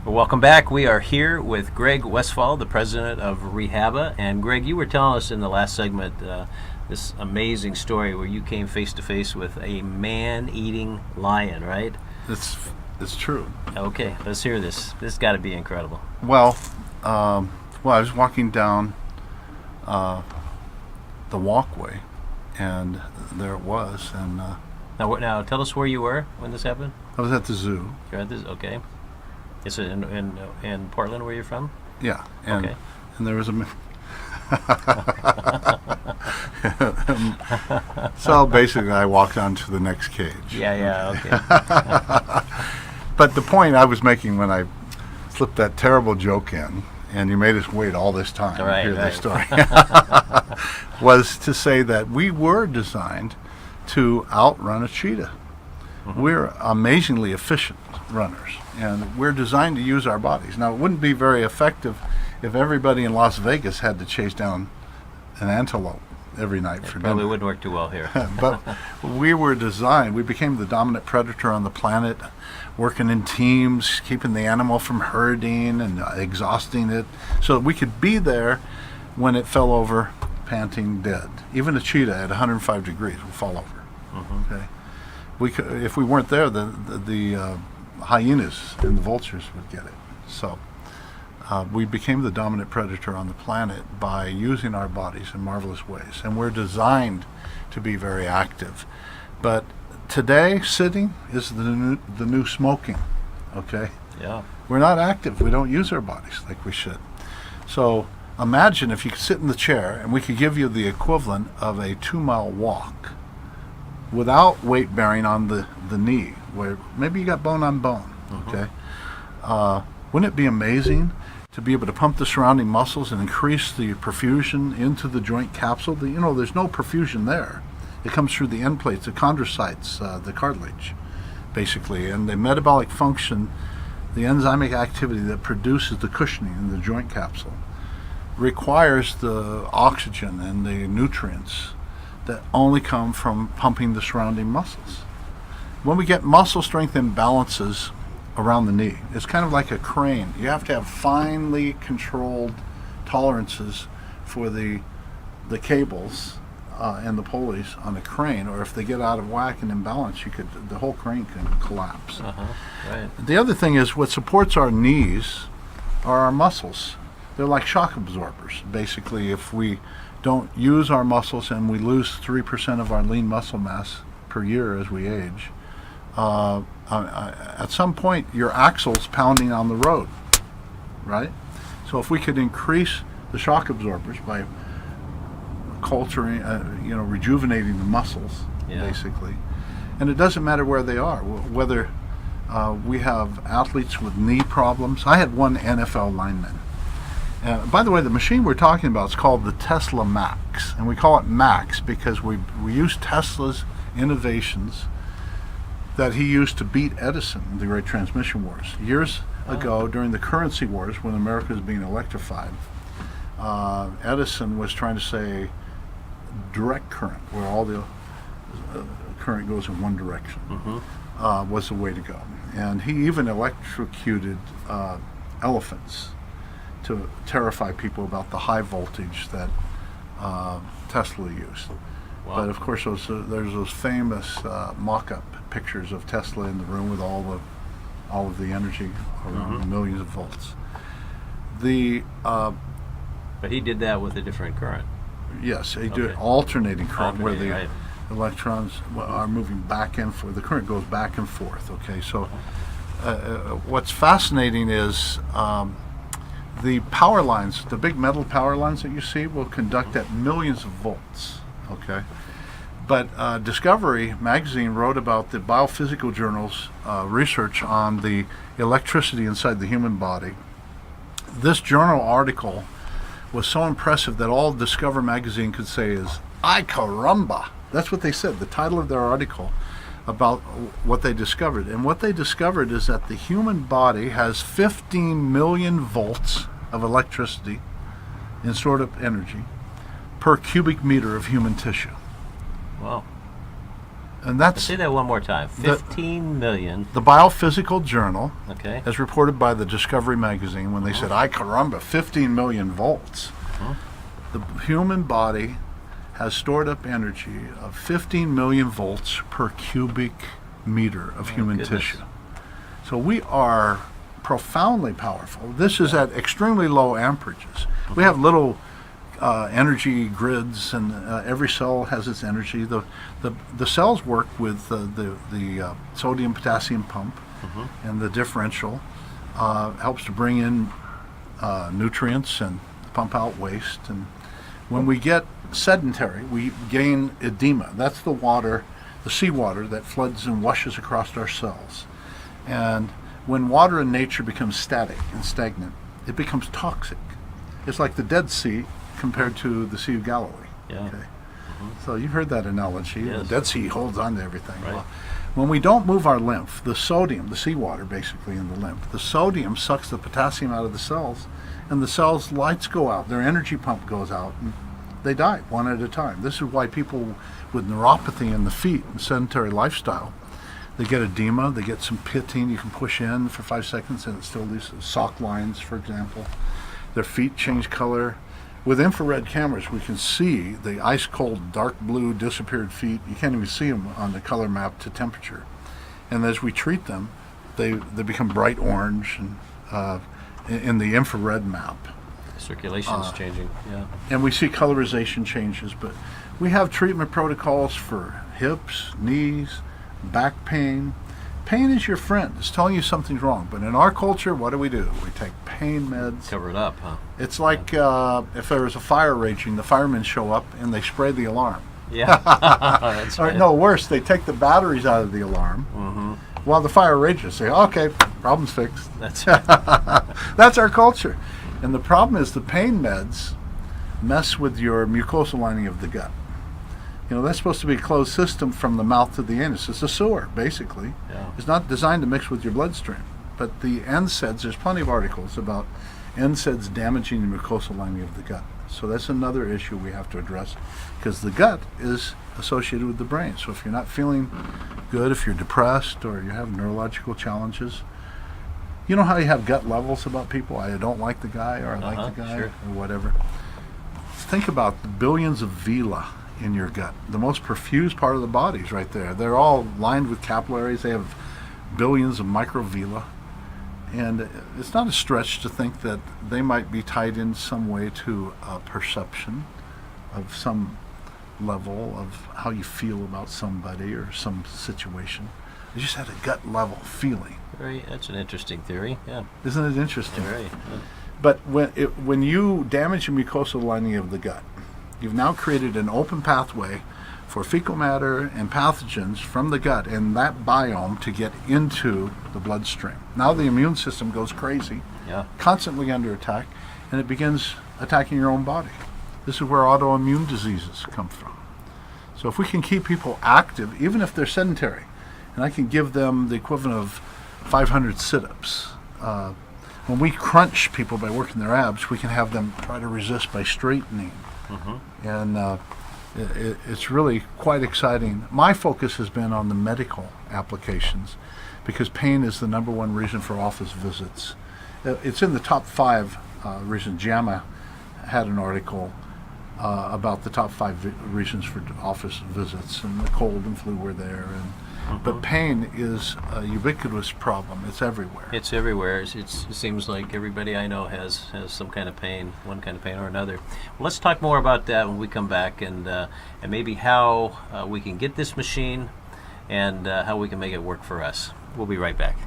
Well, welcome back. We are here with Greg Westfall, the president of Rehaba. And Greg, you were telling us in the last segment this amazing story where you came face to face with a man-eating lion, right? It's true. Okay, let's hear this. This has got to be incredible. Well, I was walking down the walkway, and there it was. And Now, tell us where you were when this happened. I was at the zoo. You're at this, okay. Is it in Portland, where you're from? Yeah. And, Okay. and there was a. So basically, I walked on to the next cage. Yeah, okay. But the point I was making when I slipped that terrible joke in, and you made us wait all this time to hear this story, was to say that we were designed to outrun a cheetah. Mm-hmm. We're amazingly efficient runners, and we're designed to use our bodies. Now, it wouldn't be very effective if everybody in Las Vegas had to chase down an antelope every night for Probably dinner. wouldn't work too well here. But we were designed, we became the dominant predator on the planet, working in teams, keeping the animal from herding and exhausting it, so that we could be there when it fell over, panting, dead. Even a cheetah at 105 degrees would fall over. Mm-hmm. Okay, if we weren't there, the hyenas and the vultures would get it. So we became the dominant predator on the planet by using our bodies in marvelous ways, and we're designed to be very active. But today, sitting is the new smoking. Okay, Yeah. we're not active. We don't use our bodies like we should. So imagine if you could sit in the chair and we could give you the equivalent of a 2-mile walk without weight bearing on the knee, where maybe you got bone on bone. Okay, wouldn't it be amazing to be able to pump the surrounding muscles and increase the perfusion into the joint capsule? There's no perfusion there. It comes through the end plates, the chondrocytes, the cartilage, basically, and the metabolic function, the enzymic activity that produces the cushioning in the joint capsule, requires the oxygen and the nutrients that only come from pumping the surrounding muscles. When we get muscle strength imbalances around the knee, it's kind of like a crane. You have to have finely controlled tolerances for the cables and the pulleys on the crane, or if they get out of whack and imbalance, the whole crane can collapse. Right. The other thing is, what supports our knees are our muscles. They're like shock absorbers. Basically, if we don't use our muscles and we lose 3% of our lean muscle mass per year as we age, at some point your axle's pounding on the road, right? So if we could increase the shock absorbers by culturing, rejuvenating the muscles, basically, and it doesn't matter where they are, whether we have athletes with knee problems. I had one NFL lineman. By the way, the machine we're talking about is called the Tesla Max, and we call it Max because we use Tesla's innovations that he used to beat Edison in the Great Transmission Wars. Years ago, during the currency wars, when America was being electrified, Edison was trying to say direct current, where all the current goes in one direction, was the way to go. And he even electrocuted elephants to terrify people about the high voltage that Tesla used. Wow. But of course, there's those famous mock-up pictures of Tesla in the room with all of the energy around millions of volts. But he did that with a different current. Yes, they do alternating current, where the right. electrons are moving back and forth. The current goes back and forth. Okay, so what's fascinating is the power lines, the big metal power lines that you see, will conduct at millions of volts. Okay, but Discovery magazine wrote about the Biophysical Journal's research on the electricity inside the human body. This journal article was so impressive that all Discover magazine could say is, "Ay caramba!" That's what they said. The title of their article about what they discovered. And what they discovered is that the human body has 15 million volts of electricity in stored up energy per cubic meter of human tissue. Wow. And that's Say that one more time. 15 million. the Biophysical Journal, Okay. as reported by the Discovery magazine, when they said, "I caramba, 15 million volts." The human body has stored up energy of 15 million volts per cubic meter of human goodness. tissue. So we are profoundly powerful. This is at extremely low amperages. We have little energy grids, and every cell has its energy. The cells work with the sodium potassium pump, and the differential helps to bring in nutrients and pump out waste. And when we get sedentary, we gain edema. That's the water, the seawater that floods and washes across our cells. And when water in nature becomes static and stagnant, it becomes toxic. It's like the Dead Sea compared to the Sea of Galilee. Yeah. Okay. So you've heard that analogy. Yes. The Dead Sea holds on to everything. Right. Well, when we don't move our lymph, the sodium, the seawater basically in the lymph, the sodium sucks the potassium out of the cells, and the cells' lights go out. Their energy pump goes out, and they die one at a time. This is why people with neuropathy in the feet and sedentary lifestyle, they get edema, they get some pitting you can push in for 5 seconds and it still leaves sock lines, for example. Their feet change color. With infrared cameras, we can see the ice cold, dark blue, disappeared feet. You can't even see them on the color map to temperature. And as we treat them, they become bright orange and in the infrared map. Circulation's changing. Yeah. And we see colorization changes, but we have treatment protocols for hips, knees, back pain. Pain is your friend. It's telling you something's wrong. But in our culture, what do? We take pain meds. Cover it up, huh? It's like if there was a fire raging, the firemen show up and they spray the alarm. Yeah. That's Or right. no, worse, they take the batteries out of the alarm while the fire rages. Say, okay, problem's fixed. That's That's our culture. And the problem is the pain meds mess with your mucosal lining of the gut. You know, that's supposed to be a closed system from the mouth to the anus. It's a sewer, basically. Yeah. It's not designed to mix with your bloodstream. But the NSAIDs, there's plenty of articles about NSAIDs damaging the mucosal lining of the gut. So that's another issue we have to address, because the gut is associated with the brain. So if you're not feeling good, if you're depressed or you have neurological challenges, you know how you have gut levels about people? I don't like the guy, or I like the guy, sure. or whatever. Think about the billions of villi in your gut. The most perfused part of the body is right there. They're all lined with capillaries. They have billions of microvilli. And it's not a stretch to think that they might be tied in some way to a perception of some level of how you feel about somebody or some situation. You just had a gut level feeling. that's an interesting theory. Yeah. Isn't it interesting? Very. Yeah. But when you damage the mucosal lining of the gut, you've now created an open pathway for fecal matter and pathogens from the gut and that biome to get into the bloodstream. Now the immune system goes crazy, Yeah. constantly under attack, and it begins attacking your own body. This is where autoimmune diseases come from. So if we can keep people active, even if they're sedentary, and I can give them the equivalent of 500 sit-ups. When we crunch people by working their abs, we can have them try to resist by straightening. And it's really quite exciting. My focus has been on the medical applications, because pain is the number one reason for office visits. It's in the top 5 reasons. JAMA had an article about the top 5 reasons for office visits, and the cold and flu were there. But pain is a ubiquitous problem. It's everywhere. It's everywhere. It seems like everybody I know has some kind of pain, one kind of pain or another. Well, let's talk more about that when we come back, and maybe how we can get this machine and how we can make it work for us. We'll be right back.